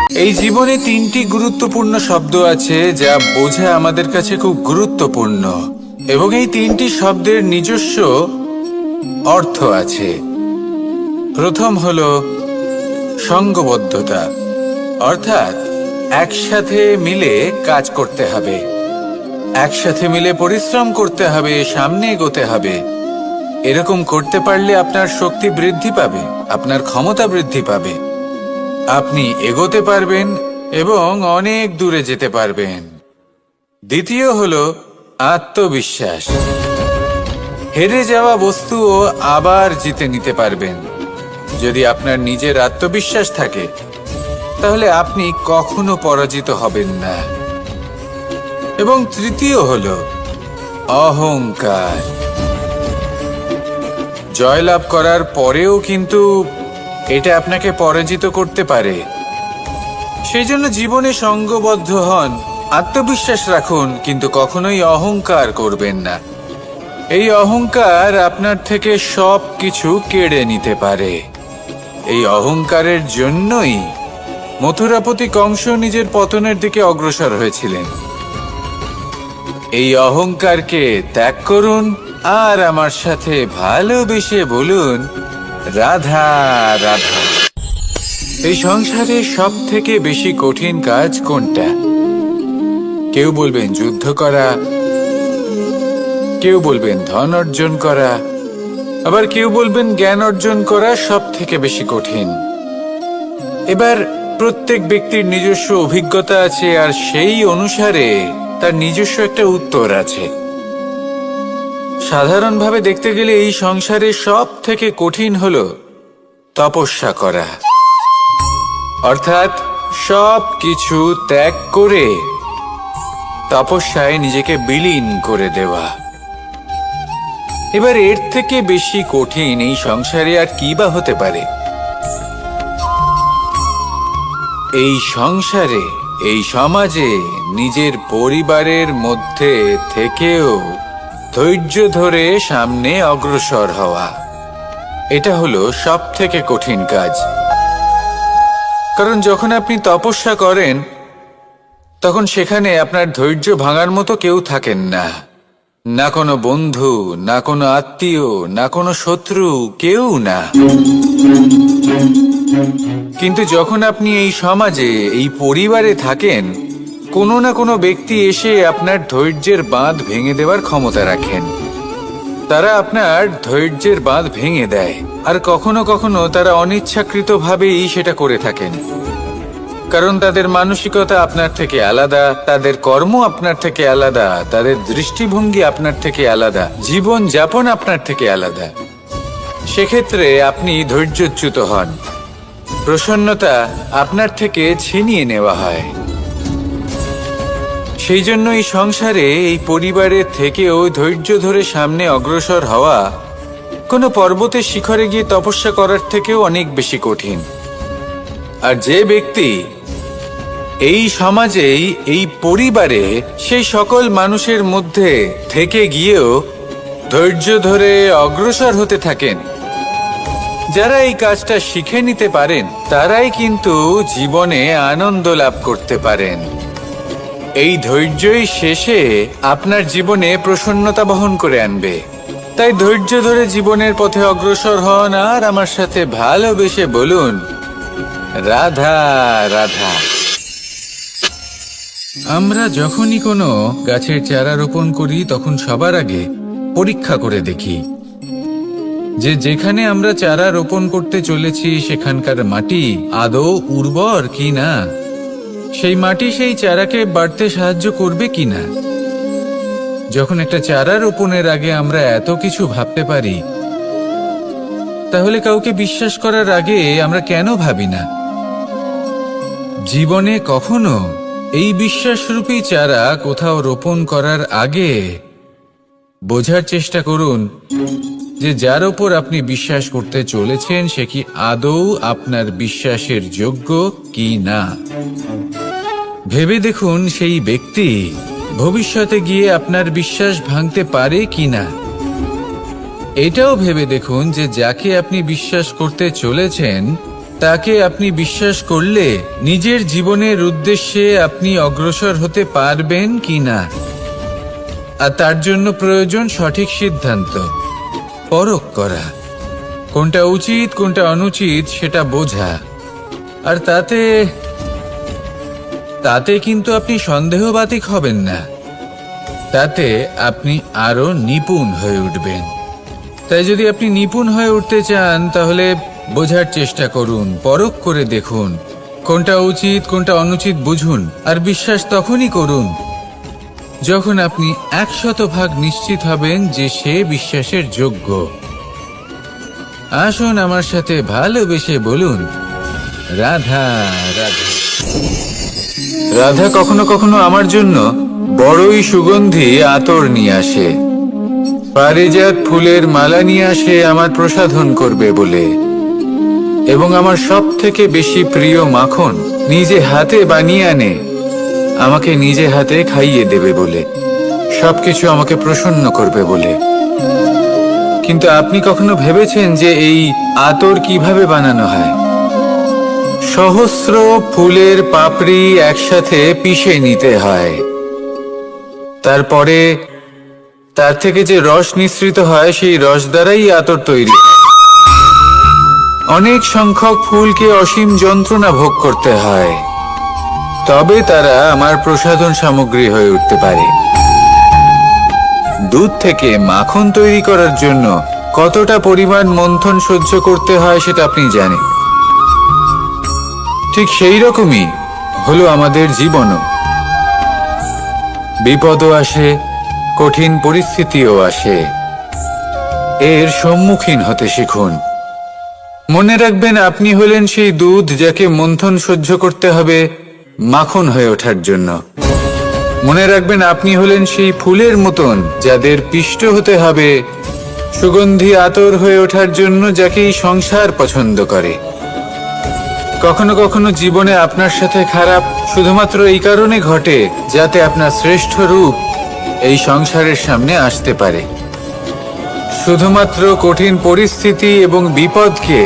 এই জীবনে তিনটি গুরুত্বপূর্ণ শব্দ আছে যা বোঝা আমাদের কাছে খুব গুরুত্বপূর্ণ, এবং এই তিনটি শব্দের নিজস্ব অর্থ আছে। প্রথম হলো সঙ্গবদ্ধতা, অর্থাৎ একসাথে মিলে কাজ করতে হবে, একসাথে মিলে পরিশ্রম করতে হবে, সামনে এগোতে হবে। এরকম করতে পারলে আপনার শক্তি বৃদ্ধি পাবে, আপনার ক্ষমতা বৃদ্ধি পাবে, আপনি এগোতে পারবেন এবং অনেক দূরে যেতে পারবেন। দ্বিতীয় হলো আত্মবিশ্বাস। হেরে যাওয়া বস্তুও আবার জিতে নিতে পারবেন। যদি আপনার নিজের আত্মবিশ্বাস থাকে তাহলে আপনি কখনো পরাজিত হবেন না। এবং তৃতীয় হলো অহংকার। জয়লাভ করার পরেও কিন্তু এটা আপনাকে পরাজিত করতে পারে। সেই জন্য জীবনে সঙ্গবদ্ধ হন, আত্মবিশ্বাস রাখুন, কিন্তু কখনোই অহংকার করবেন না। এই অহংকার আপনার থেকে সব কিছু কেড়ে নিতে পারে। এই অহংকারের জন্যই মথুরাপতি কংস নিজের পতনের দিকে অগ্রসর হয়েছিলেন। এই অহংকারকে ত্যাগ করুন আর আমার সাথে ভালোবেসে বলুন, রাধা রাধা। এই সংসারে সব থেকে বেশি কঠিন কাজ কোনটা? কেউ বলবেন যুদ্ধ করা, কেউ বলবেন ধন অর্জন করা, আবার কেউ বলবেন জ্ঞান অর্জন করা সব থেকে বেশি কঠিন। এবার প্রত্যেক ব্যক্তির নিজস্ব অভিজ্ঞতা আছে, আর সেই অনুসারে তার নিজস্ব একটা উত্তর আছে। সাধারণভাবে দেখতে গেলে এই সংসারে সব থেকে কঠিন হলো তপস্যা করা, অর্থাৎ সব কিছু ত্যাগ করে তপস্যায় নিজেকে বিলীন করে দেওয়া। এবার এর থেকে বেশি কঠিন এই সংসারে আর কি বা হতে পারে? এই সংসারে, এই সমাজে, নিজের পরিবারের মধ্যে থেকেও ধৈর্য ধরে সামনে অগ্রসর হওয়া, এটা হলো সব থেকে কঠিন কাজ। কারণ যখন আপনি তপস্যা করেন তখন সেখানে আপনার ধৈর্য ভাঙার মতো কেউ থাকেন না, না কোনো বন্ধু, না কোনো আত্মীয়, না কোনো শত্রু, কেউ না। কিন্তু যখন আপনি এই সমাজে, এই পরিবারে থাকেন, কোনো না কোনো ব্যক্তি এসে আপনার ধৈর্যের বাঁধ ভেঙে দেওয়ার ক্ষমতা রাখেন। তারা আপনার ধৈর্যের বাঁধ ভেঙে দেয়, আর কখনো কখনো তারা অনিচ্ছাকৃতভাবেই সেটা করে থাকেন। কারণ তাদের মানসিকতা আপনার থেকে আলাদা, তাদের কর্ম আপনার থেকে আলাদা, তাদের দৃষ্টিভঙ্গি আপনার থেকে আলাদা, জীবন যাপন আপনার থেকে আলাদা। সেক্ষেত্রে আপনি ধৈর্যচ্যুত হন, প্রসন্নতা আপনার থেকে ছিনিয়ে নেওয়া হয়। সেই জন্য এই সংসারে, এই পরিবারের থেকেও ধৈর্য ধরে সামনে অগ্রসর হওয়া কোনো পর্বতের শিখরে গিয়ে তপস্যা করার থেকেও অনেক বেশি কঠিন। আর যে ব্যক্তি এই সমাজেই, এই পরিবারে, সেই সকল মানুষের মধ্যে থেকে গিয়েও ধৈর্য ধরে অগ্রসর হতে থাকেন, যারা এই কাজটা শিখে নিতে পারেন, তারাই কিন্তু জীবনে আনন্দ লাভ করতে পারেন। এই ধৈর্যই শেষে আপনার জীবনে প্রসন্নতা বহন করে আনবে। তাই ধৈর্য ধরে জীবনের পথে অগ্রসর হন আর আমার সাথে ভালোবেসে বলুন, রাধা রাধা। আমরা যখনই কোনো গাছের চারা রোপণ করি তখন সবার আগে পরীক্ষা করে দেখি যে যেখানে আমরা চারা রোপণ করতে চলেছি সেখানকার মাটি আদৌ উর্বর কি না, সেই মাটি সেই চারাকে বাড়তে সাহায্য করবে কিনা। যখন একটা চারা রোপণের আগে আমরা এত কিছু ভাবতে পারি, তাহলে কাউকে বিশ্বাস করার আগে আমরা কেন ভাবি না? জীবনে কখনো এই বিশ্বাসরূপী চারা কোথাও রোপণ করার আগে বোঝার চেষ্টা করুন যে যার ওপর আপনি বিশ্বাস করতে চলেছেন সে কি আদৌ আপনার বিশ্বাসের যোগ্য কি না। ভেবে দেখুন সেই ব্যক্তি ভবিষ্যতে গিয়ে আপনার বিশ্বাস ভাঙতে পারে কি না। এটাও ভেবে দেখুন যে যাকে আপনি বিশ্বাস করতে চলেছেন তাকে আপনি বিশ্বাস করলে নিজের জীবনের উদ্দেশ্যে আপনি অগ্রসর হতে পারবেন কি না। আর তার জন্য প্রয়োজন সঠিক সিদ্ধান্ত, পরখ করা, কোনটা উচিত কোনটা অনুচিত সেটা বোঝা। আর তাতে কিন্তু আপনি সন্দেহবাতিক হবেন না, তাতে আপনি আরো নিপুণ হয়ে উঠবেন। তাই যদি আপনি নিপুণ হয়ে উঠতে চান তাহলে বোঝার চেষ্টা করুন, পরখ করে দেখুন, কোনটা উচিত কোনটা অনুচিত বুঝুন। আর বিশ্বাস তখনই করুন যখন আপনি 100% নিশ্চিত হবেন যে সে বিশ্বাসের যোগ্য। আসুন আমার সাথে ভালোবেসে বলুন, রাধা রাধা। রাধা কখনো কখনো আমার জন্য বড়ই সুগন্ধি আতর নিয়ে আসে, পারিজাত ফুলের মালা নিয়ে আসে আমার প্রসাধন করবে বলে, এবং আমার সব থেকে বেশি প্রিয় মাখন নিজে হাতে বানিয়ে আনে আমাকে নিজে হাতে খাইয়ে দেবে বলে, সবকিছু আমাকে প্রসন্ন করবে বলে। কিন্তু আপনি কখনো ভেবেছেন যে এই আতর কিভাবে বানানো হয়? সহস্র ফুলের পাপড়ি একসাথে পিষে নিতে হয়, তারপরে তার থেকে যে রস নিঃসৃত হয় সেই রস দ্বারাই আতর তৈরি হয়। অনেক সংখ্যক ফুলকে অসীম যন্ত্রণা ভোগ করতে হয়, তবে তারা আমার প্রসাধন সামগ্রী হয়ে উঠতে পারে। দুধ থেকে মাখন তৈরি করার জন্য কতটা পরিমাণ মন্থন সহ্য করতে হয় সেটা আপনি জানেন। ঠিক সেই রকমই হলো আমাদের জীবনও। বিপদও আসে, কঠিন পরিস্থিতিও আসে, এর সম্মুখীন হতে শিখুন। মনে রাখবেন আপনি হলেন সেই দুধ যাকে মন্থন সহ্য করতে হবে মাখন হয়ে ওঠার জন্য। মনে রাখবেন আপনি হলেন সেই ফুলের মতন যাদের পিষ্ট হতে হবে সুগন্ধি আতর হয়ে ওঠার জন্য, যাকে এই সংসার পছন্দ করে। কখনো কখনো জীবনে আপনার সাথে খারাপ শুধুমাত্র এই কারণে ঘটে যাতে আপনার শ্রেষ্ঠ রূপ এই সংসারের সামনে আসতে পারে। শুধুমাত্র কঠিন পরিস্থিতি এবং বিপদকে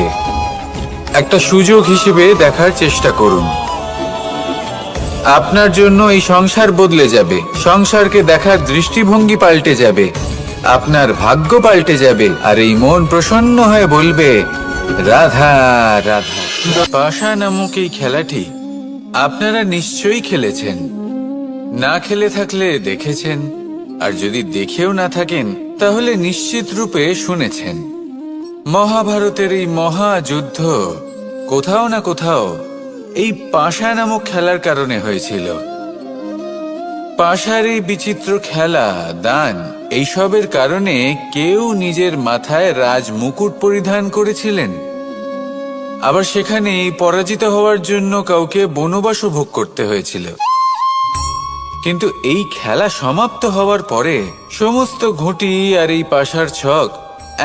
একটা সুযোগ হিসেবে দেখার চেষ্টা করুন। আপনার জন্য এই সংসার বদলে যাবে, সংসারকে দেখার দৃষ্টিভঙ্গি পাল্টে যাবে, আপনার ভাগ্য পাল্টে যাবে, আর এই মন প্রসন্ন হয়ে বলবে, রাধা রাধা। পাশা নামক এই খেলাটি আপনারা নিশ্চয়ই খেলেছেন, না খেলে থাকলে দেখেছেন, আর যদি দেখেও না থাকেন তাহলে নিশ্চিত রূপে শুনেছেন। মহাভারতের এই মহাযুদ্ধ কোথাও না কোথাও এই পাশা নামক খেলার কারণে হয়েছিল। পাশার এই বিচিত্র খেলা, দান, এইসবের কারণে কেউ নিজের মাথায় রাজ মুকুট পরিধান করেছিলেন, আবার সেখানেই পরাজিত হওয়ার জন্য কাউকে বনবাসও ভোগ করতে হয়েছিল। কিন্তু এই খেলা সমাপ্ত হওয়ার পরে সমস্ত ঘুঁটি আর এই পাশার ছক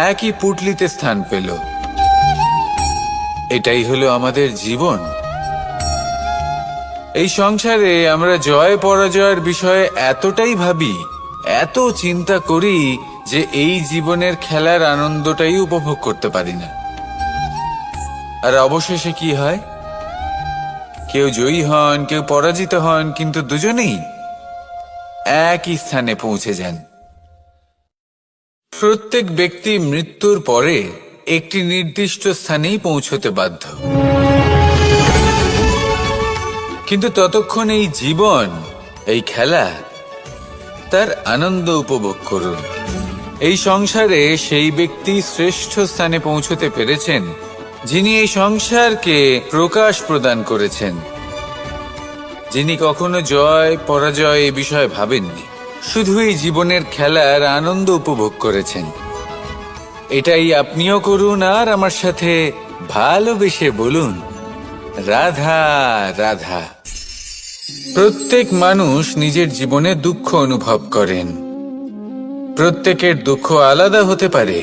একই পুটলিতে স্থান পেল। এটাই হলো আমাদের জীবন। এই সংসারে আমরা জয় পরাজয়ের বিষয়ে এতটাই ভাবি, এত চিন্তা করি যে এই জীবনের খেলার আনন্দটাই উপভোগ করতে পারি না। আর অবশেষে কি হয়? কেউ জয়ী হন, কেউ পরাজিত হন, কিন্তু দুজনেই একই স্থানে পৌঁছে যান। প্রত্যেক ব্যক্তি মৃত্যুর পরে একটি নির্দিষ্ট স্থানেই পৌঁছতে বাধ্য, কিন্তু ততক্ষণ এই জীবন, এই খেলা, তার আনন্দ উপভোগ করুন। এই সংসারে সেই ব্যক্তি শ্রেষ্ঠ স্থানে পৌঁছতে পেরেছেন যিনি এই সংসারকে প্রকাশ প্রদান করেছেন, যিনি কখনো জয় পরাজয় এ বিষয়ে ভাবেননি, শুধু এই জীবনের খেলার আনন্দ উপভোগ করেছেন। এটাই আপনিও করুন, আর আমার সাথে ভালোবেসে বলুন, রাধা রাধা। প্রত্যেক মানুষ নিজের জীবনে দুঃখ অনুভব করেন। প্রত্যেকের দুঃখ আলাদা হতে পারে।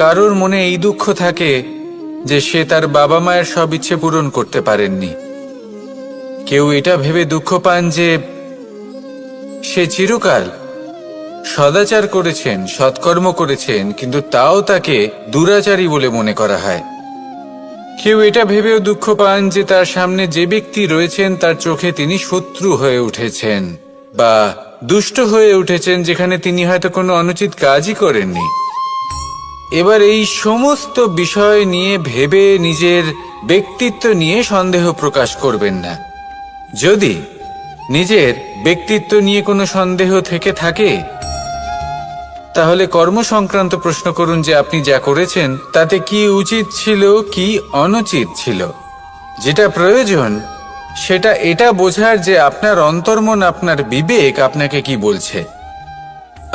কারোর মনে এই দুঃখ থাকে যে সে তার বাবা মায়ের সব ইচ্ছে পূরণ করতে পারেননি। কেউ এটা ভেবে দুঃখ পান যে সে চিরকাল সদাচার করেছেন, সৎকর্ম করেছেন, কিন্তু তাও তাকে দুরাচারী বলে মনে করা হয়। কেউ এটা ভেবেও দুঃখ পান যে তার সামনে যে ব্যক্তি রয়েছেন তার চোখে তিনি শত্রু হয়ে উঠেছেন বা দুষ্ট হয়ে উঠেছেন, যেখানে তিনি হয়তো কোনো অনুচিত কাজই করেননি। এবার এই সমস্ত বিষয় নিয়ে ভেবে নিজের ব্যক্তিত্ব নিয়ে সন্দেহ প্রকাশ করবেন না। যদি নিজের ব্যক্তিত্ব নিয়ে কোনো সন্দেহ থেকে থাকে, তাহলে কর্ম সংক্রান্ত প্রশ্ন করুন যে আপনি যা করেছেন তাতে কি উচিত ছিল, কি অনুচিত ছিল। যেটা প্রয়োজন সেটা এটা বোঝার যে আপনার অন্তর্মন, আপনার বিবেক আপনাকে কি বলছে,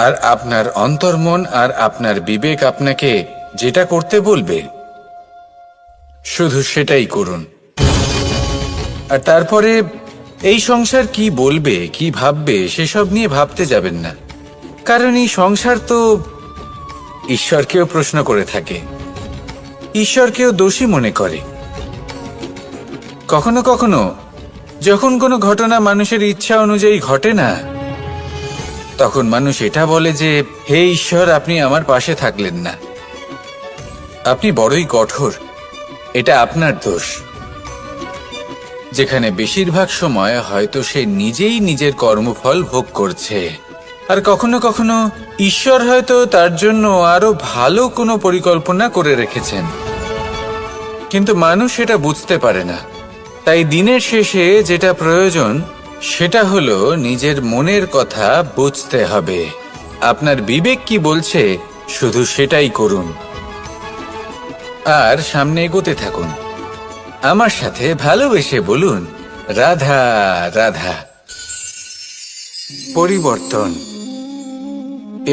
আর আপনার অন্তর্মন আর আপনার বিবেক আপনাকে যেটা করতে বলবে শুধু সেটাই করুন। আর তারপরে এই সংসার কি বলবে, কি ভাববে সেসব নিয়ে ভাবতে যাবেন না, কারণ এই সংসার তো ঈশ্বরকেও প্রশ্ন করে থাকে, ঈশ্বরকেও দোষী মনে করে। কখনো কখনো যখন কোনো ঘটনা মানুষের ইচ্ছা অনুযায়ী ঘটে না, তখন মানুষ এটা বলে যে হে ঈশ্বর, আপনি আমার পাশে থাকলেন না, আপনি বড়ই কঠোর, এটা আপনার দোষ। যেখানে বেশিরভাগ সময় হয়তো সে নিজেই নিজের কর্মফল ভোগ করছে। আর কখনো কখনো ঈশ্বর হয়তো তার জন্য আরো ভালো কোনো পরিকল্পনা করে রেখেছেন, কিন্তু মানুষ এটা বুঝতে পারে না। তাই দিনের শেষে যেটা প্রয়োজন সেটা হলো নিজের মনের কথা বুঝতে হবে। আপনার বিবেক কি বলছে শুধু সেটাই করুন, আর সামনে এগোতে থাকুন। আমার সাথে ভালোবেসে বলুন, রাধা রাধা। পরিবর্তন,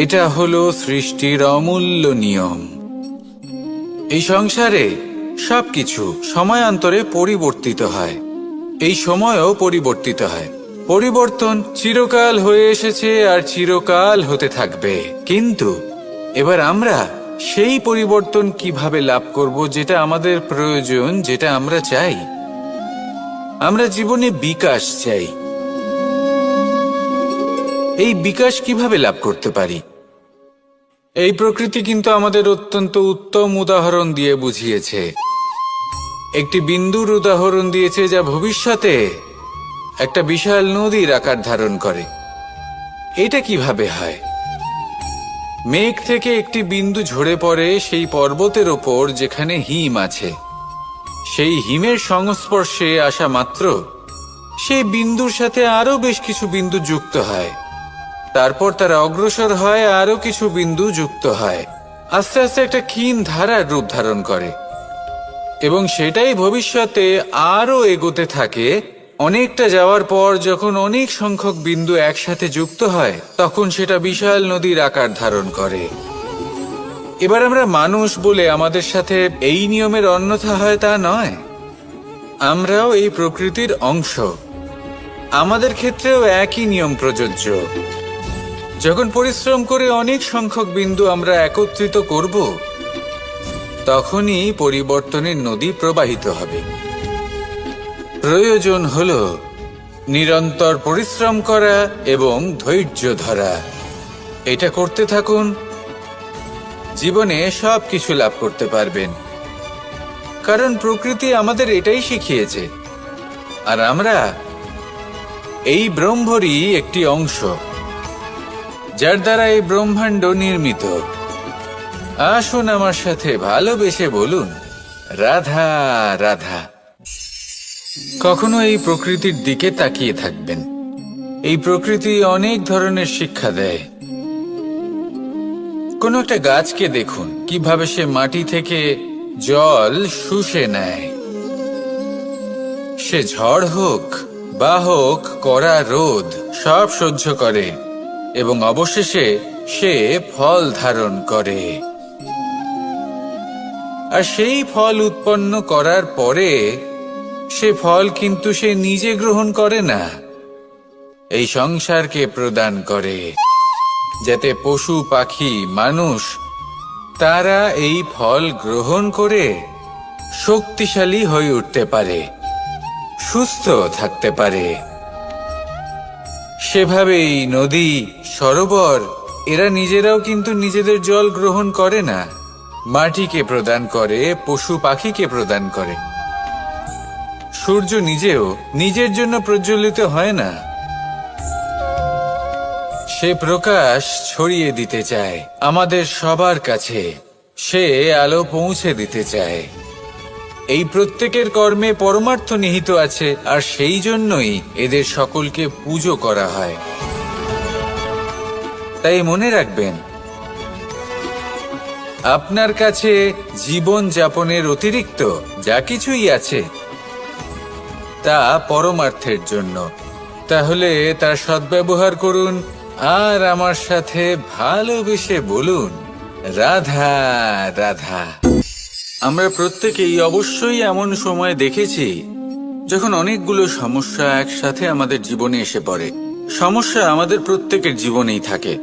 এটা হলো সৃষ্টির অমূল্য নিয়ম। এই সংসারে সবকিছু সময়ান্তরে পরিবর্তিত হয়, এই সময়ও পরিবর্তিত হয়। পরিবর্তন চিরকাল হয়ে এসেছে আর চিরকাল হতে থাকবে। কিন্তু এবার আমরা সেই পরিবর্তন কিভাবে লাভ করব, যেটা আমাদের প্রয়োজন, যেটা আমরা চাই। আমরা জীবনে বিকাশ চাই। এই বিকাশ কিভাবে লাভ করতে পারি? এই প্রকৃতি কিন্তু আমাদের অত্যন্ত উত্তম উদাহরণ দিয়ে বুঝিয়েছে। একটি বিন্দুর উদাহরণ দিয়েছে যা ভবিষ্যতে একটা বিশাল নদীর আকার ধারণ করে। এটা কিভাবে হয়? মেঘ থেকে একটি বিন্দু ঝরে পড়ে সেই পর্বতের ওপর যেখানে হিম আছে। সেই হিমের সংস্পর্শে আসা মাত্র সেই বিন্দুর সাথে আরো বেশ কিছু বিন্দু যুক্ত হয়। তারপর তারা অগ্রসর হয়, আরো কিছু বিন্দু যুক্ত হয়, আস্তে আস্তে একটা ক্ষীণ ধারার রূপ ধারণ করে, এবং সেটাই ভবিষ্যতে আরো এগোতে থাকে। অনেকটা যাওয়ার পর যখন অনেক সংখ্যক বিন্দু একসাথে যুক্ত হয়, তখন সেটা বিশাল নদীর আকার ধারণ করে। এবার আমরা মানুষ বলে আমাদের সাথে এই নিয়মের অন্যথা হয় তা নয়। আমরাও এই প্রকৃতির অংশ, আমাদের ক্ষেত্রেও একই নিয়ম প্রযোজ্য। যখন পরিশ্রম করে অনেক সংখ্যক বিন্দু আমরা একত্রিত করব, তখনই পরিবর্তনের নদী প্রবাহিত হবে। প্রয়োজন হলো নিরন্তর পরিশ্রম করা এবং ধৈর্য ধরা। এটা করতে থাকুন, জীবনে সব কিছু লাভ করতে পারবেন। কারণ প্রকৃতি আমাদের এটাই শিখিয়েছে, আর আমরা এই ব্রহ্মরই একটি অংশ, যার দ্বারা এই ব্রহ্মাণ্ড নির্মিত। আসুন আমার সাথে ভালোবেসে বলুন, রাধা রাধা। কখনো এই প্রকৃতির দিকে তাকিয়ে থাকবেন। এই প্রকৃতি অনেক ধরনের শিক্ষা দেয়। কোনো একটা গাছকে দেখুন, কিভাবে সে মাটি থেকে জল শুষে নেয়। সে ঝড় হোক বা হোক কড়া রোদ, সব সহ্য করে এবং অবশেষে সে ফল ধারণ করে। আর সেই ফল উৎপন্ন করার পরে সে ফল কিন্তু সে নিজে গ্রহণ করে না, এই সংসারকে প্রদান করে, যাতে পশু পাখি মানুষ তারা এই ফল গ্রহণ করে শক্তিশালী হয়ে উঠতে পারে, সুস্থ থাকতে পারে। সেভাবেই নদী, সরোবর এরা নিজেরাও কিন্তু নিজেদের জল গ্রহণ করে না, মাটিকে প্রদান করে, পশু পাখিকে প্রদান করে। সূর্য নিজেও নিজের জন্য প্রজ্বলিত হয় না, সে প্রকাশ ছড়িয়ে দিতে চায় আমাদের সবার কাছে, সে আলো পৌঁছে দিতে চায়। এই প্রত্যেকের কর্মে পরমার্থ নিহিত আছে, আর সেই জন্যই এদের সকলকে পুজো করা হয়। তাই মনে রাখবেন, আপনার কাছে জীবন যাপনের অতিরিক্ত যা কিছুই আছে তা পরমার্থের জন্য। তাহলে তার সদ্ব্যবহার করুন আর আমার সাথে ভালোবেসে বলুন, রাধা রাধা। আমরা প্রত্যেকেই অবশ্যই এমন সময় দেখেছি যখন অনেকগুলো সমস্যা একসাথে আমাদের জীবনে এসে পড়ে। সমস্যা আমাদের প্রত্যেকের জীবনেই থাকে,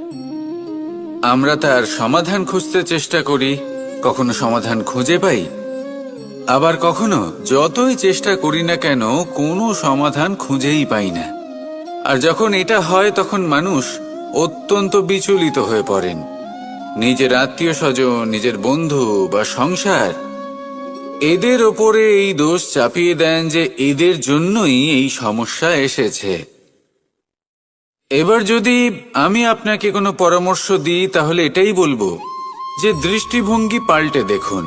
আমরা তার সমাধান খুঁজতে চেষ্টা করি, কখনো সমাধান খুঁজে পাই, আবার কখনো যতই চেষ্টা করি না কেন কোনো সমাধান খুঁজেই পাই না। আর যখন এটা হয় তখন মানুষ অত্যন্ত বিচলিত হয়ে পড়েন। নিজের আত্মীয় স্বজন, নিজের বন্ধু বা সংসার, এদের ওপরে এই দোষ চাপিয়ে দেন যে এদের জন্যই এই সমস্যা এসেছে। এবার যদি আমি আপনাকে কোনো পরামর্শ দিই তাহলে এটাই বলবো যে দৃষ্টিভঙ্গি পাল্টে দেখুন।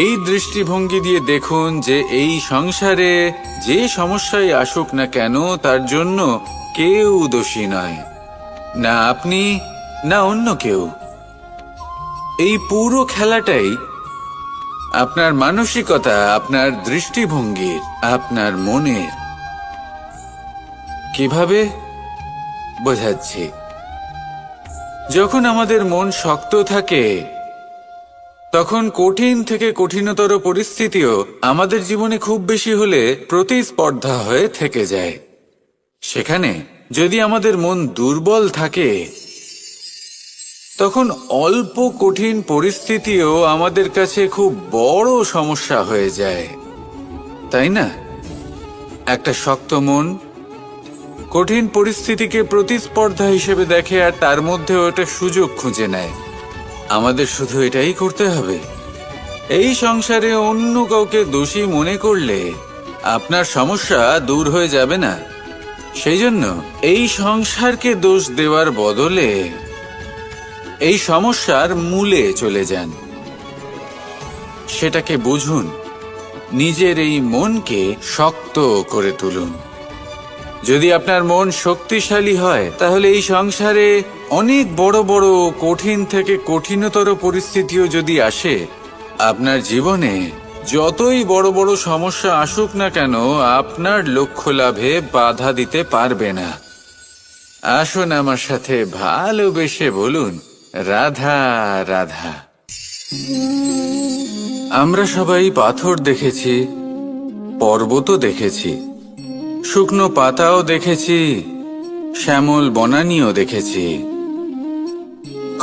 এই দৃষ্টিভঙ্গি দিয়ে দেখুন যে এই সংসারে যে সমস্যায় আসুক না কেন তার জন্য কেউ দোষী নয়, না আপনি না অন্য কেউ। এই পুরো খেলাটাই আপনার মানসিকতা, আপনার দৃষ্টিভঙ্গির, আপনার মনের। কিভাবে বোঝাচ্ছি, যখন আমাদের মন শক্ত থাকে তখন কঠিন থেকে কঠিনতর পরিস্থিতিও আমাদের জীবনে খুব বেশি হলে প্রতিস্পর্ধা হয়ে থেকে যায়। সেখানে যদি আমাদের মন দুর্বল থাকে তখন অল্প কঠিন পরিস্থিতিও আমাদের কাছে খুব বড় সমস্যা হয়ে যায়, তাই না? একটা শক্ত মন কঠিন পরিস্থিতিকে প্রতিস্পর্ধা হিসেবে দেখে আর তার মধ্যে ওটা সুযোগ খুঁজে নেয়। আমাদের শুধু এটাই করতে হবে। এই সংসারে অন্য কাউকে দোষী মনে করলে আপনার সমস্যা দূর হয়ে যাবে না। সেই জন্য এই সংসারকে দোষ দেওয়ার বদলে এই সমস্যার মূলে চলে যান, সেটাকে বুঝুন, নিজের এই মনকে শক্ত করে তুলুন। যদি আপনার মন শক্তিশালী হয় তাহলে এই সংসারে অনেক বড় বড় কঠিন থেকে কঠিনতর পরিস্থিতিও যদি আসে, আপনার জীবনে যতই বড় বড় সমস্যা আসুক না কেন আপনার লক্ষ্য লাভে বাধা দিতে পারবে না। আসুন আমার সাথে ভালোবেসে বলুন, রাধা রাধা। আমরা সবাই পাথর দেখেছি, পর্বতও দেখেছি, শুকনো পাতাও দেখেছি, শ্যামল বনানীও দেখেছি।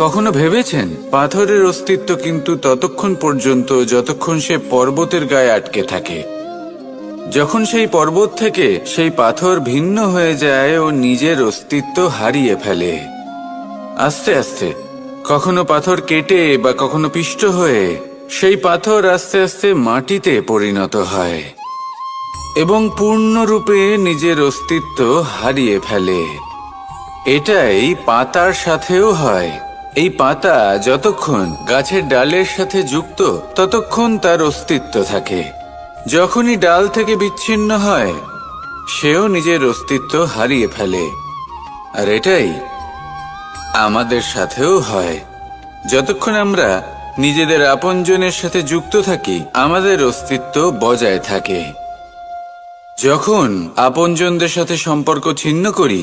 কখনো ভেবেছেন পাথরের অস্তিত্ব কিন্তু ততক্ষণ পর্যন্ত যতক্ষণ সে পর্বতের গায়ে আটকে থাকে। যখন সেই পর্বত থেকে সেই পাথর ভিন্ন হয়ে যায় ও নিজের অস্তিত্ব হারিয়ে ফেলে। আস্তে আস্তে কখনো পাথর কেটে বা কখনো পিষ্ট হয়ে সেই পাথর আস্তে আস্তে মাটিতে পরিণত হয় এবং পূর্ণরূপে নিজের অস্তিত্ব হারিয়ে ফেলে। এটাই পাতার সাথেও হয়। এই পাতা যতক্ষণ গাছের ডালের সাথে যুক্ত ততক্ষণ তার অস্তিত্ব থাকে। যখনই ডাল থেকে বিচ্ছিন্ন হয় সেও নিজের অস্তিত্ব হারিয়ে ফেলে। আর এটাই আমাদের সাথেও হয়। যতক্ষণ আমরা নিজেদের আপনজনের সাথে যুক্ত থাকি আমাদের অস্তিত্ব বজায় থাকে। যখন আপনজনদের সাথে সম্পর্ক ছিন্ন করি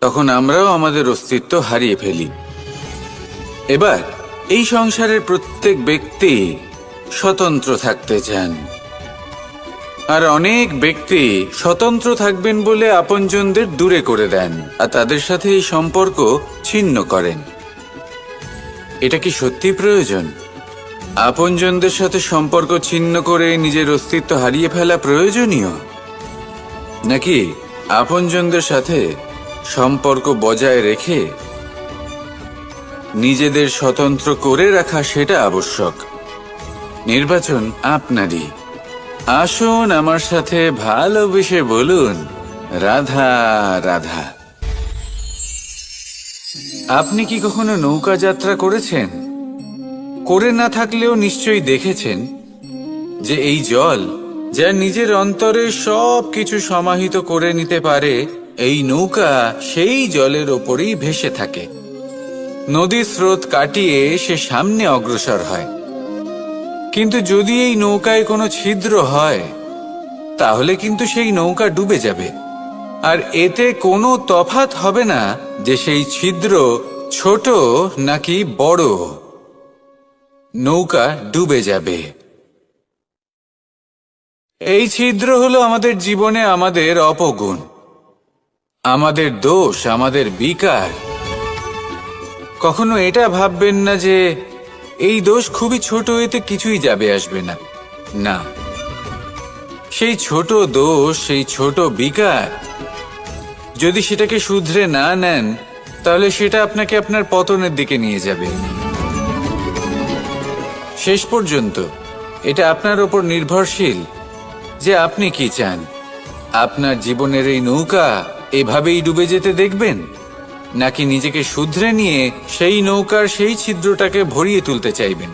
তখন আমরাও আমাদের অস্তিত্ব হারিয়ে ফেলি। এবার এই সংসারের প্রত্যেক ব্যক্তি স্বতন্ত্র থাকতে চান, আর অনেক ব্যক্তি স্বতন্ত্র থাকবেন বলে আপনজনদের দূরে করে দেন আর তাদের সাথে এই সম্পর্ক ছিন্ন করেন। এটা কি সত্যি প্রয়োজন? আপনজনদের সাথে সম্পর্ক ছিন্ন করে নিজের অস্তিত্ব হারিয়ে ফেলা প্রয়োজনীয়, নাকি আপনজনদের সাথে সম্পর্ক বজায় রেখে নিজেদের স্বতন্ত্র করে রাখা সেটা আবশ্যক? নির্বাচন আপনারই। আসুন আমার সাথে ভালোবেসে বলুন, রাধা রাধা। আপনি কি কখনো নৌকা যাত্রা করেছেন? করে না থাকলেও নিশ্চয়ই দেখেছেন যে এই জল যা নিজের অন্তরে সব কিছু সমাহিত করে নিতে পারে, এই নৌকা সেই জলের ওপরেই ভেসে থাকে। নদীর স্রোত কাটিয়ে সে সামনে অগ্রসর হয়। কিন্তু যদি এই নৌকায় কোনো ছিদ্র হয়, তাহলে কিন্তু সেই নৌকা ডুবে যাবে। আর এতে কোনো তফাৎ হবে না যে সেই ছিদ্র ছোট নাকি বড়, নৌকা ডুবে যাবে। এই ছিদ্র হলো আমাদের জীবনে আমাদের অপগুণ, আমাদের দোষ, আমাদের বিকার। কখনো এটা ভাববেন না যে এই দোষ খুবই ছোট, এতে কিছুই যাবে আসবে না। না, সেই ছোট দোষ, সেই ছোট বিকার, যদি সেটাকে শুধরে না নেন, তাহলে সেটা আপনাকে আপনার পতনের দিকে নিয়ে যাবে। শেষ পর্যন্ত এটা আপনার ওপর নির্ভরশীল যে আপনি কি চান। আপনার জীবনের এই নৌকা এভাবেই ডুবে যেতে দেখবেন, নাকি নিজেকে শুধরে নিয়ে সেই নৌকার সেই ছিদ্রটাকে ভরিয়ে তুলতে চাইবেন?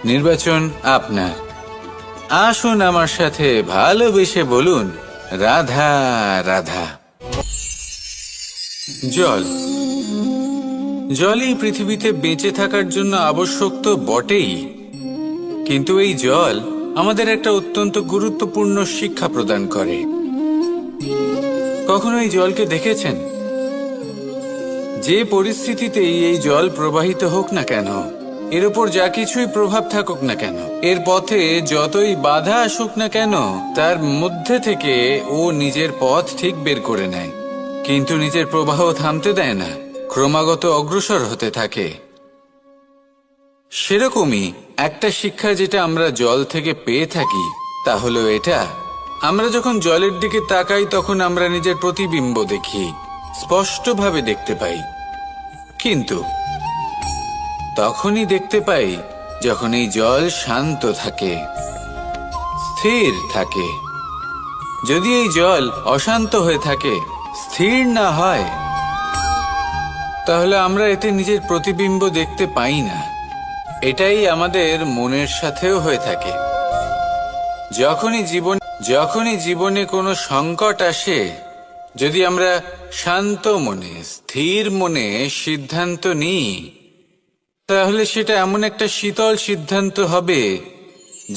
নির্বাচন আপনার। আসুন আমার সাথে ভালোবেসে বলুন, রাধা রাধা। জল, জলই পৃথিবীতে বেঁচে থাকার জন্য আবশ্যক তো বটেই, কিন্তু এই জল আমাদের একটা অত্যন্ত গুরুত্বপূর্ণ শিক্ষা প্রদান করে। কখনো এই জলকে দেখেছেন? যে পরিস্থিতিতেই এই জল প্রবাহিত হোক না কেন, এর উপর যা কিছুই প্রভাব থাকুক না কেন, এর পথে যতই বাধা আসুক না কেন, তার মধ্যে থেকে ও নিজের পথ ঠিক বের করে নেয়, কিন্তু নিজের প্রবাহ থামতে দেয় না, ক্রমাগত অগ্রসর হতে থাকে। সেরকমই একটা শিক্ষা যেটা আমরা জল থেকে পেয়ে থাকি, তা হলো এটা: আমরা যখন জলের দিকে তাকাই তখন আমরা নিজের প্রতিবিম্ব দেখি, স্পষ্টভাবে দেখতে পাই। কিন্তু তখনই দেখতে পাই যখন এই জল শান্ত থাকে, স্থির থাকে। যদি এই জল অশান্ত হয়ে থাকে, স্থির না হয়, তাহলে আমরা এতে নিজের প্রতিবিম্ব দেখতে পাই না। এটাই আমাদের মনের সাথেও হয়ে থাকে। যখনই জীবনে কোনো সংকট আসে, যদি আমরা শান্ত মনে, স্থির মনে সিদ্ধান্ত নিই, তাহলে সেটা এমন একটা শীতল সিদ্ধান্ত হবে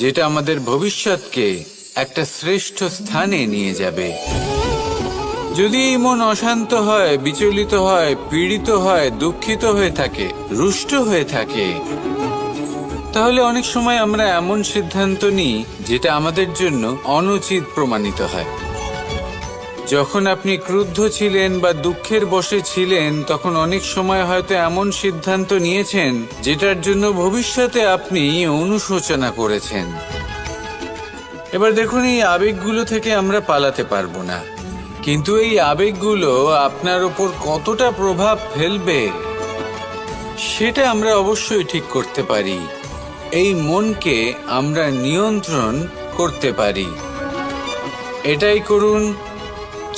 যেটা আমাদের ভবিষ্যৎকে একটা শ্রেষ্ঠ স্থানে নিয়ে যাবে। যদি এই মন অশান্ত হয়, বিচলিত হয়, পীড়িত হয়, দুঃখিত হয়ে থাকে, রুষ্ট হয়ে থাকে, তাহলে অনেক সময় আমরা এমন সিদ্ধান্ত নিই যেটা আমাদের জন্য অনুচিত প্রমাণিত হয়। যখন আপনি ক্রুদ্ধ ছিলেন বা দুঃখের বশে ছিলেন, তখন অনেক সময় হয়তো এমন সিদ্ধান্ত নিয়েছেন যেটার জন্য ভবিষ্যতে আপনি অনুশোচনা করেছেন। এবার দেখুন, এই আবেগগুলো থেকে আমরা পালাতে পারবো না, কিন্তু এই আবেগগুলো আপনার উপর কতটা প্রভাব ফেলবে সেটা আমরা অবশ্যই ঠিক করতে পারি। এই মনকে আমরা নিয়ন্ত্রণ করতে পারি। এটাই করুন,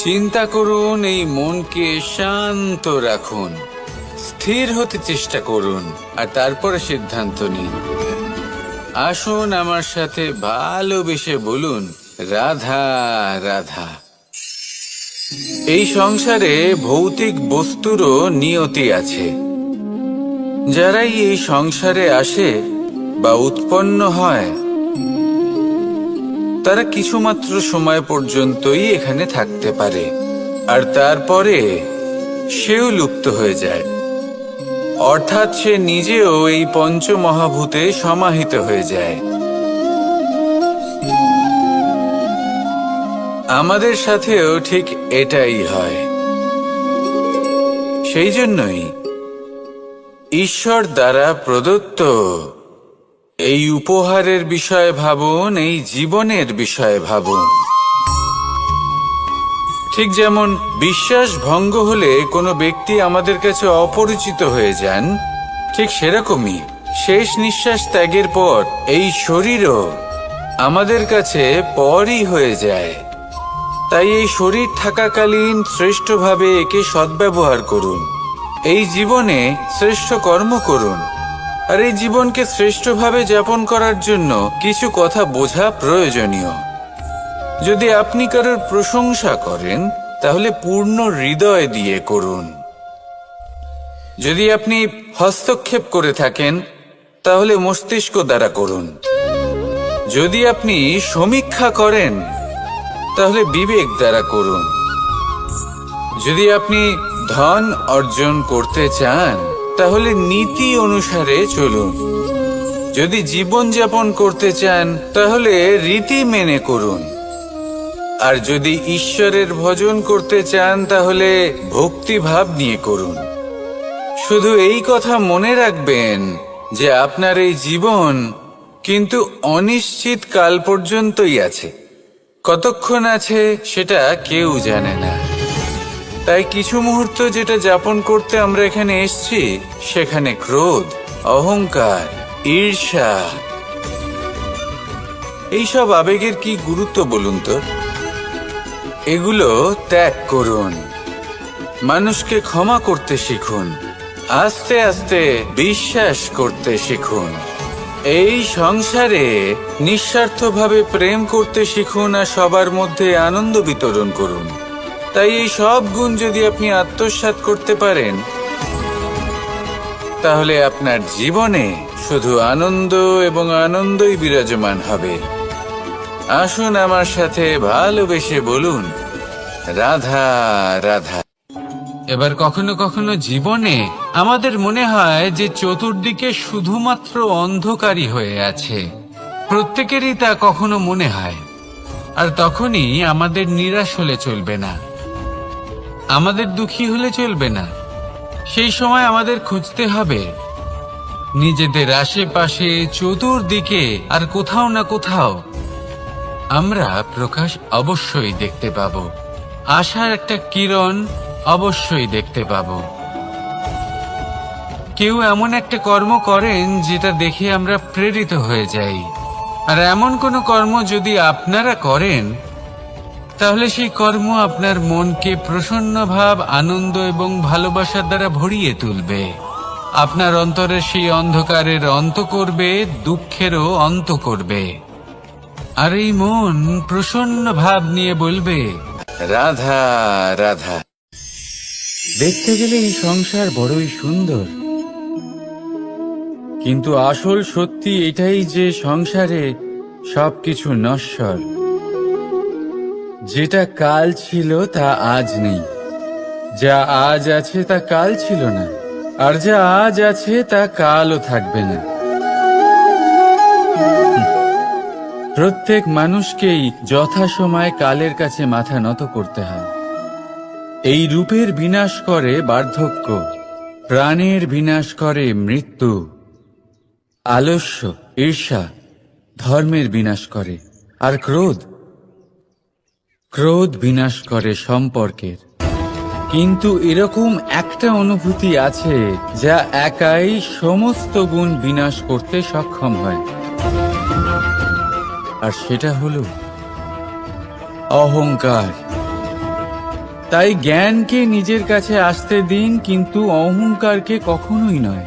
চিন্তা করুন, এই মনকে শান্ত রাখুন, স্থির হতে চেষ্টা করুন, আর তারপরে সিদ্ধান্ত নিন। আসুন আমার সাথে ভালোবেসে বলুন, রাধা রাধা। এই সংসারে ভৌতিক বস্তুরও নিয়তি আছে। যারাই এই সংসারে আসে বা উৎপন্ন হয়, তারা কিছুমাত্র সময় পর্যন্তই এখানে থাকতে পারে, আর তারপরে সেও লুপ্ত হয়ে যায়। অর্থাৎ সে নিজেও এই পঞ্চমহাভূতে সমাহিত হয়ে যায়। আমাদের সাথেও ঠিক এটাই হয়। সেই জন্যই ঈশ্বর দ্বারা প্রদত্ত এই উপহারের বিষয়ে ভাবুন, এই জীবনের বিষয়ে ভাবুন। ঠিক যেমন বিশ্বাস ভঙ্গ হলে কোনো ব্যক্তি আমাদের কাছে অপরিচিত হয়ে যান, ঠিক সেরকমই শেষ নিঃশ্বাস ত্যাগের পর এই শরীরও আমাদের কাছে পরই হয়ে যায়। তাই এই শরীর থাকাকালীন শ্রেষ্ঠভাবে একে সদ্ব্যবহার করুন। এই জীবনে শ্রেষ্ঠ কর্ম করুন। আর এই জীবনকে শ্রেষ্ঠভাবে যাপন করার জন্য কিছু কথা বোঝা প্রয়োজনীয়। যদি আপনি কারোর প্রশংসা করেন তাহলে পূর্ণ হৃদয় দিয়ে করুন। যদি আপনি হস্তক্ষেপ করে থাকেন তাহলে মস্তিষ্ক দ্বারা করুন। যদি আপনি সমীক্ষা করেন তাহলে বিবেক দ্বারা করুন। যদি আপনি ধন অর্জন করতে চান তাহলে নীতি অনুসারে চলুন। যদি জীবন যাপন করতে চান তাহলে রীতি মেনে করুন। আর যদি ঈশ্বরের ভজন করতে চান তাহলে ভক্তিভাব নিয়ে করুন। শুধু এই কথা মনে রাখবেন যে আপনার এই জীবন কিন্তু অনিশ্চিত কাল পর্যন্তই আছে। কতক্ষণ আছে সেটা কেউ জানে না। তাই কিছু মুহূর্ত যেটা যাপন করতে আমরা এখানে এসেছি সেখানে ক্রোধ, অহংকার, ঈর্ষা, এইসব আবেগের কি গুরুত্ব বলুন তো? এগুলো ত্যাগ করুন। মানুষকে ক্ষমা করতে শিখুন। আস্তে আস্তে বিশ্বাস করতে শিখুন। এই সংসারে নিঃস্বার্থভাবে প্রেম করতে শিখুন আর সবার মধ্যে আনন্দ বিতরণ করুন। তাই এই সব গুণ যদি আপনি আত্মসাৎ করতে পারেন তাহলে আপনার জীবনে শুধু আনন্দ এবং আনন্দই বিরাজমান হবে। আসুন আমার সাথে ভালোবেসে বলুন, রাধা রাধা। এবার কখনো কখনো জীবনে আমাদের মনে হয় যে চতুর্দিকে শুধুমাত্র অন্ধকারই হয়ে আছে। প্রত্যেকেরই তা কখনো মনে হয়। আর তখনই আমাদের নিরাশ হলে চলবে না, আমাদের দুঃখী হলে চলবে না। সেই সময় আমাদের খুঁজতে হবে নিজেদের আশেপাশে, চতুর্দিকে আর কোথাও না কোথাও আমরা প্রকাশ অবশ্যই দেখতে পাব। আশার একটা কিরণ অবশ্যই দেখতে পাব। কেউ এমন একটা কর্ম করেন যেটা দেখে আমরা প্রেরিত হয়ে যাই। আর এমন কোনো কর্ম যদি আপনারা করেন তাহলে সেই কর্ম আপনার মনকে প্রসন্ন ভাব, আনন্দ এবং ভালোবাসার দ্বারা ভরিয়ে তুলবে। আপনার অন্তরের সেই অন্ধকারের অন্ত করবে, দুঃখেরও অন্ত করবে। আর এই মন প্রসন্ন ভাব নিয়ে বলবে, রাধা রাধা। দেখতে গেলে এই সংসার বড়ই সুন্দর, কিন্তু আসল সত্যি এটাই যে সংসারে সবকিছু নশ্বর। যেটা কাল ছিল তা আজ নেই, যা আজ আছে তা কাল ছিল না, আর যা আজ আছে তা কালও থাকবে না। প্রত্যেক মানুষকেই যথাসময়ে কালের কাছে মাথা নত করতে হয়। এই রূপের বিনাশ করে বার্ধক্য, প্রাণের বিনাশ করে মৃত্যু। আলস্য, ঈর্ষা ধর্মের বিনাশ করে, আর ক্রোধ বিনাশ করে সম্পর্কের। কিন্তু এরকম একটা অনুভূতি আছে যা একাই সমস্ত গুণ বিনাশ করতে সক্ষম হয়, আর সেটা হলো অহংকার। তাই জ্ঞানকে নিজের কাছে আসতে দিন, কিন্তু অহংকারকে কখনোই নয়।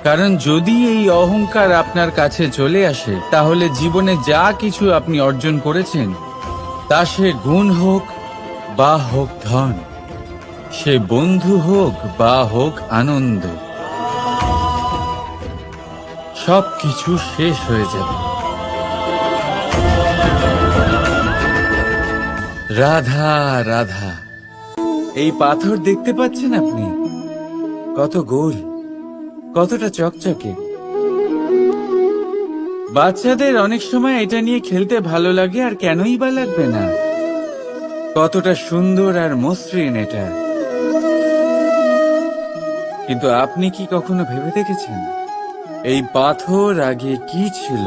কারণ যদি এই অহংকার আপনার কাছে চলে আসে তাহলে জীবনে যা কিছু আপনি অর্জন করেছেন, তা সে গুণ হোক বা হোক ধন, সে বন্ধু হোক বা হোক আনন্দ, সবকিছু শেষ হয়ে যাবে। রাধা রাধা। এই পাথর দেখতে পাচ্ছেন আপনি? কত গোল, কতটা চকচকে। বাচ্চাদের অনেক সময় এটা নিয়ে খেলতে ভালো লাগে, আর কেনই বা লাগবে না। কতটা সুন্দর আর মসৃণ এটা। কিন্তু আপনি কি কখনো ভেবে দেখেছেন এই পাথর আগে কি ছিল?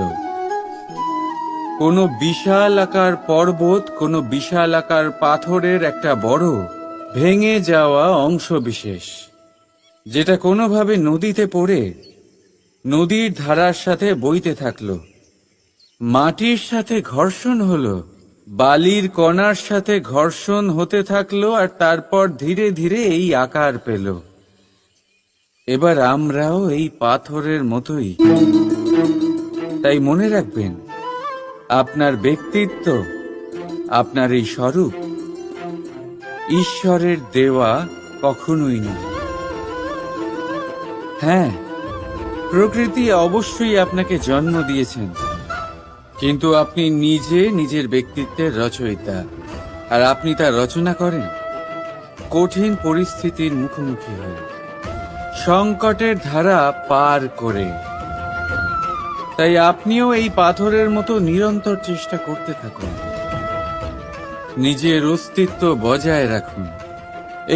কোনো বিশাল আকার পর্বত, কোনো বিশাল আকার পাথরের একটা বড় ভেঙে যাওয়া অংশ বিশেষ, যেটা কোনোভাবে নদীতে পড়ে নদীর ধারার সাথে বইতে থাকলো, মাটির সাথে ঘর্ষণ হলো, বালির কণার সাথে ঘর্ষণ হতে থাকলো, আর তারপর ধীরে ধীরে এই আকার পেল। এবার আমরাও এই পাথরের মতোই। তাই মনে রাখবেন, আপনার ব্যক্তিত্ব, আপনার এই স্বরূপ ঈশ্বরের দেওয়া কখনোই নয়। হ্যাঁ, প্রকৃতি অবশ্যই আপনাকে জন্ম দিয়েছেন, কিন্তু আপনি নিজে নিজের ব্যক্তিত্বের রচয়িতা, আর আপনি তা রচনা করেন কঠিন পরিস্থিতির মুখোমুখি হয়ে, সংকটের ধারা পার করে। তাই আপনিও এই পাথরের মতো নিরন্তর চেষ্টা করতে থাকুন, নিজের অস্তিত্ব বজায় রাখুন,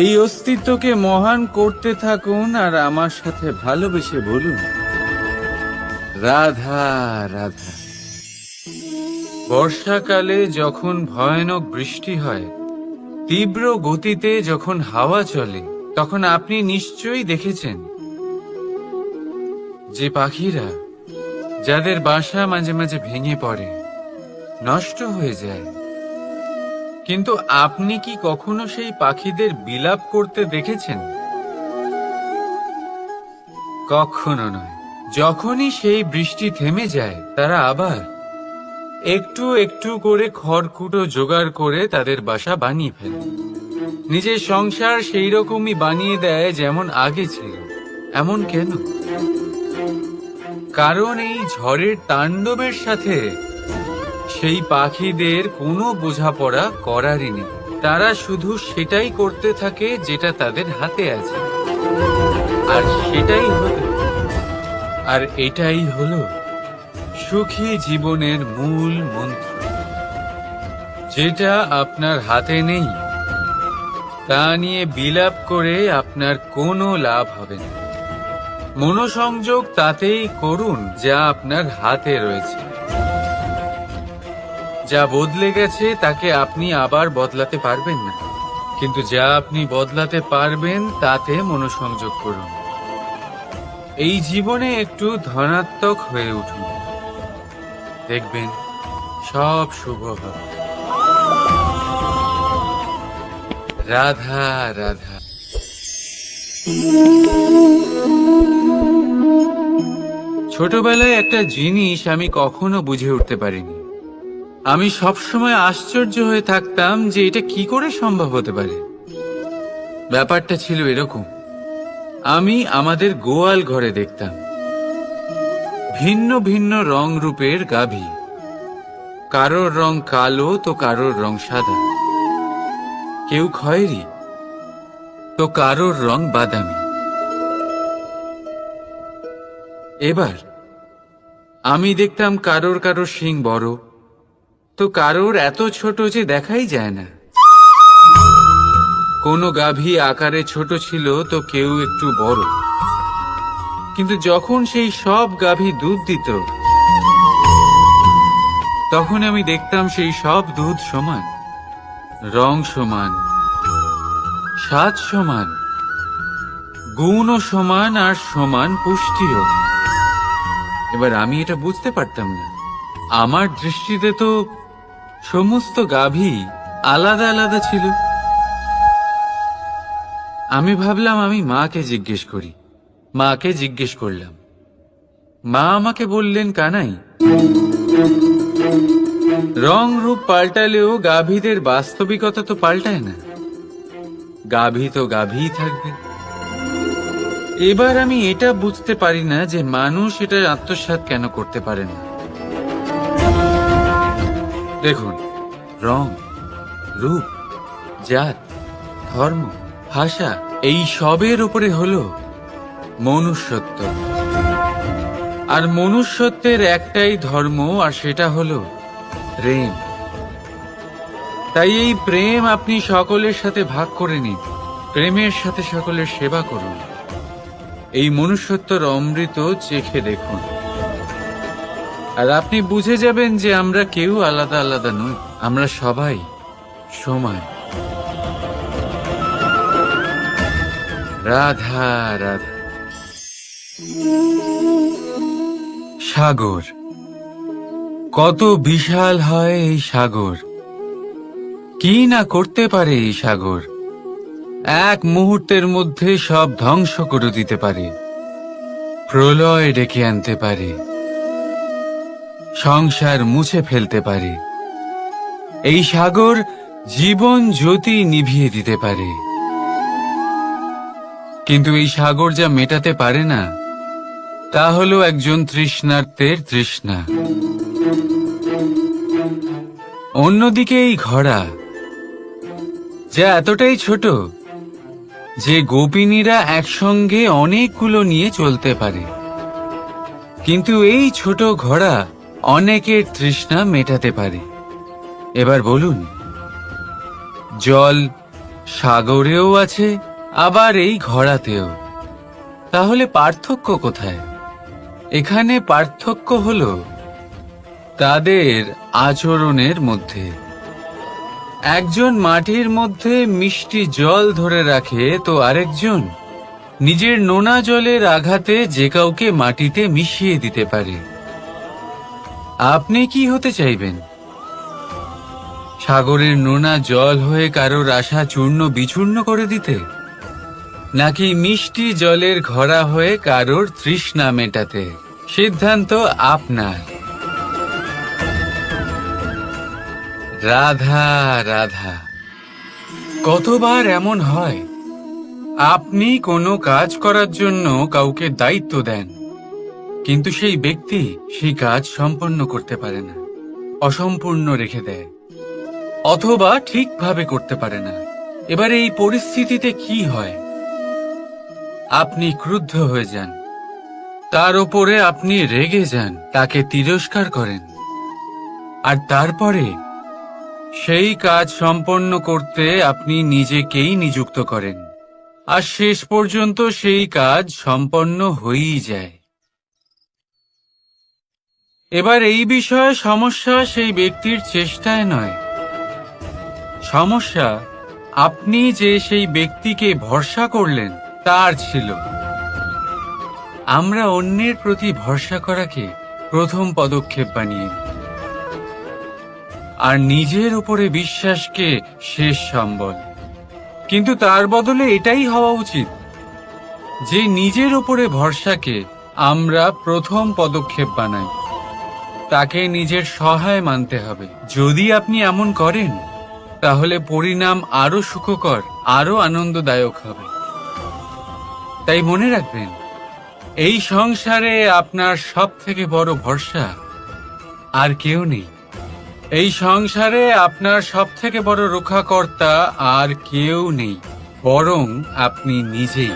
এই অস্তিত্বকে মহান করতে থাকুন, আর আমার সাথে ভালোবেসে বলুন, রাধা রাধা। বর্ষাকালে যখন ভয়ানক বৃষ্টি হয়, তীব্র গতিতে যখন হাওয়া চলে, তখন আপনি নিশ্চয়ই দেখেছেন যে পাখিরা, যাদের বাসা মাঝে মাঝে ভেঙে পড়ে, নষ্ট হয়ে যায়, কিন্তু আপনি কি কখনো সেই পাখিদের বিলাপ করতে দেখেছেন? কখনো নয়। যখনই সেই বৃষ্টি থেমে যায়, তারা আবার একটু একটু করে খড়কুটো জোগাড় করে তাদের বাসা বানিয়ে ফেলে, নিজের সংসার সেই রকমই বানিয়ে দেয় যেমন আগে ছিল। এমন কেন? কারণ এই ঝড়ের তাণ্ডবের সাথে সেই পাখিদের কোনো বোঝাপড়া করারই নেই। তারা শুধু সেটাই করতে থাকে যেটা তাদের হাতে আছে, আর এটাই হলো সুখী জীবনের মূল মন্ত্র। যেটা আপনার হাতে নেই, তা নিয়ে বিলাপ করে আপনার কোনো লাভ হবে না। মনোসংযোগ তাতেই করুন যা আপনার হাতে রয়েছে। যা বদলে গেছে তাকে আপনি আবার বদলাতে পারবেন না, কিন্তু যা আপনি বদলাতে পারবেন তাতে মনোসংযোগ করুন। এই জীবনে একটু ধনাত্মক হয়ে উঠুন, দেখবেন সব শুভ হবে। রাধা রাধা। ছোটবেলায় একটা জিনিস আমি কখনো বুঝে উঠতে পারিনি। আমি সবসময় আশ্চর্য হয়ে থাকতাম যে এটা কি করে সম্ভব হতে পারে। ব্যাপারটা ছিল এরকম, আমি আমাদের গোয়াল ঘরে দেখতাম ভিন্ন ভিন্ন রং রূপের গাভী। কারোর রং কালো তো কারোর রং সাদা, কেউ খয়েরি তো কারোর রং বাদামি। এবার আমি দেখতাম কারোর কারোর শিং বড় তো কারোর এত ছোট যে দেখাই যায় না। কোনো গাভী আকারে ছোট ছিল তো কেউ একটু বড়, কিন্তু যখন সেই সব গাভী দুধ দিত, তখন আমি দেখতাম সেই সব দুধ সমান, রং সমান, স্বাদ সমান, গুণও সমান, আর সমান পুষ্টিও। এবার আমি এটা বুঝতে পারতাম না। আমার দৃষ্টিতে তো সমস্ত গাভী আলাদা আলাদা ছিল। আমি ভাবলাম আমি মাকে জিজ্ঞেস করি। মাকে জিজ্ঞেস করলাম। মা আমাকে বললেন, কানাই, রং রূপ পাল্টালেও গাভীদের বাস্তবিকতা তো পাল্টায় না। গাভী তো গাভীই থাকবে। এবার আমি এটা বুঝতে পারি না যে মানুষ এটা আত্মসাৎ কেন করতে পারে না। দেখুন, রং, রূপ, জাত, ধর্ম, ভাষা, এই সবের উপরে হলো মনুষ্যত্ব। আর মনুষ্যত্বের একটাই ধর্ম, আর সেটা হলো প্রেম। তাই এই প্রেম আপনি সকলের সাথে ভাগ করে নিন, প্রেমের সাথে সকলের সেবা করুন। এই মনুষ্যত্বর অমৃত চেখে দেখুন, আর আপনি বুঝে যাবেন যে আমরা কেউ আলাদা আলাদা নই, আমরা সবাই সমান। রাধা রাধা। সাগর, কত বিশাল হয় এই সাগর! কি না করতে পারে এই সাগর! এক মুহূর্তের মধ্যে সব ধ্বংস করে দিতে পারে, প্রলয় ডেকে আনতে পারে, সংসার মুছে ফেলতে পারে। এই সাগর জীবন জ্যোতি নিভিয়ে দিতে পারে। কিন্তু এই সাগর যা মেটাতে পারে না, তা হলো একজন তৃষ্ণার্তের তৃষ্ণা। অন্যদিকে এই ঘোড়া, যা এতটাই ছোট যে গোপিনীরা একসঙ্গে অনেকগুলো নিয়ে চলতে পারে, কিন্তু এই ছোট ঘোড়া অনেকের তৃষ্ণা মেটাতে পারে। এবার বলুন, জল সাগরেও আছে, আবার এই ঘোড়াতেও। তাহলে পার্থক্য কোথায়? এখানে পার্থক্য হলো তাদের আচরণের মধ্যে। একজন মাটির মধ্যে মিষ্টি জল ধরে রাখে, তো আরেকজন নিজের নোনা জলের আঘাতে যে কাউকে মাটিতে মিশিয়ে দিতে পারে। আপনি কি হতে চাইবেন? সাগরের নোনা জল হয়ে কারোর আশা চূর্ণ বিচূর্ণ করে দিতে, নাকি মিষ্টি জলের ঘোড়া হয়ে কারোর তৃষ্ণা মেটাতে? সিদ্ধান্ত আপনার। রাধা রাধা। কতবার এমন হয়, আপনি কোনো কাজ করার জন্য কাউকে দায়িত্ব দেন, কিন্তু সেই ব্যক্তি সেই কাজ সম্পন্ন করতে পারে না, অসম্পূর্ণ রেখে দেয়, অথবা ঠিকভাবে করতে পারে না। এবার এই পরিস্থিতিতে কি হয়? আপনি ক্রুদ্ধ হয়ে যান, তার উপরে আপনি রেগে যান, তাকে তিরস্কার করেন, আর তারপরে সেই কাজ সম্পন্ন করতে আপনি নিজেকেই নিযুক্ত করেন, আর শেষ পর্যন্ত সেই কাজ সম্পন্ন হয়েই যায়। এবার এই বিষয়ে সমস্যা সেই ব্যক্তির চেষ্টায় নয়, সমস্যা আপনি যে সেই ব্যক্তিকে ভরসা করলেন তার ছিল। আমরা অন্যের প্রতি ভরসা করাকে প্রথম পদক্ষেপ বানিয়ে নিই, আর নিজের উপরে বিশ্বাসকে শেষ সম্বল। কিন্তু তার বদলে এটাই হওয়া উচিত যে নিজের উপরে ভরসাকে আমরা প্রথম পদক্ষেপ বানাই, তাকে নিজের সহায় মানতে হবে। যদি আপনি এমন করেন, তাহলে পরিণাম আরো সুখকর, আরো আনন্দদায়ক হবে। তাই মনে রাখবেন, এই সংসারে আপনার সবথেকে বড় ভরসা আর কেউ নেই। এই সংসারে আপনার সবথেকে বড় রক্ষাকর্তা আর কেউ নেই, বরং আপনি নিজেই।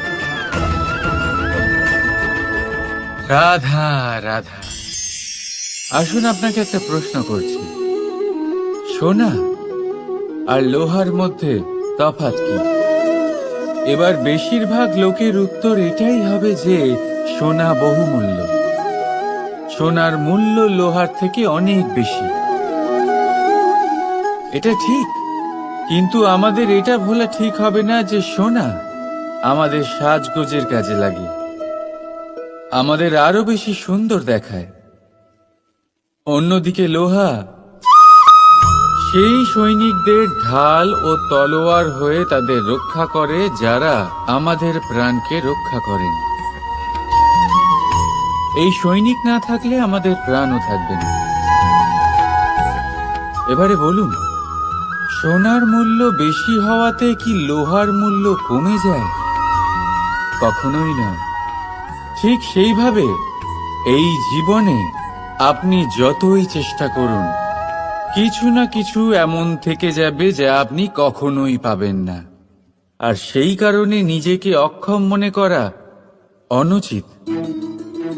রাধা রাধা। আসুন আপনাকে একটা প্রশ্ন করছি, সোনা আর লোহার মধ্যে তফাৎ কি? এবার বেশিরভাগ লোকের উত্তর এটাই হবে যে সোনা বহুমূল্য, সোনার মূল্য লোহার থেকে অনেক বেশি। এটা ঠিক, কিন্তু আমাদের এটা ভোলা ঠিক হবে না যে সোনা আমাদের সাজগোজের কাজে লাগে, আমাদের আরো বেশি সুন্দর দেখায়। অন্যদিকে লোহা সেই সৈনিকদের ঢাল ও তলোয়ার হয়ে তাদের রক্ষা করে, যারা আমাদের প্রাণকে রক্ষা করেন। এই সৈনিক না থাকলে আমাদের প্রাণও থাকবে না। এবারে বলুন, সোনার মূল্য বেশি হওয়াতে কি লোহার মূল্য কমে যায়? কখনোই নয়। ঠিক সেইভাবে এই জীবনে আপনি যতই চেষ্টা করুন, কিছু না কিছু এমন থেকে যাবে যা আপনি কখনোই পাবেন না, আর সেই কারণে নিজেকে অক্ষম মনে করা অনুচিত।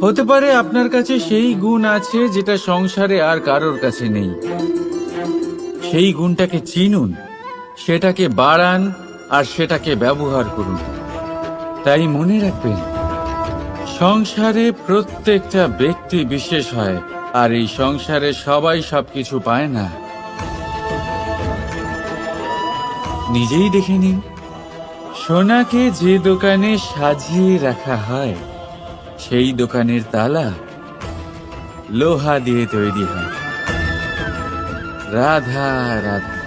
হতে পারে আপনার কাছে সেই গুণ আছে যেটা সংসারে আর কারোর কাছে নেই। সেই গুণটাকে চিনুন, সেটাকে বাড়ান, আর সেটাকে ব্যবহার করুন। তাই মনে রাখবেন, সংসারে প্রত্যেকটা ব্যক্তি বিশেষ হয়, আর এই সংসারে সবাই সবকিছু পায় না। নিজেই দেখে নিন, সোনাকে যে দোকানে সাজিয়ে রাখা হয়, সেই দোকানের তালা লোহা দিয়ে তৈরি হয়। রাধা রাধা।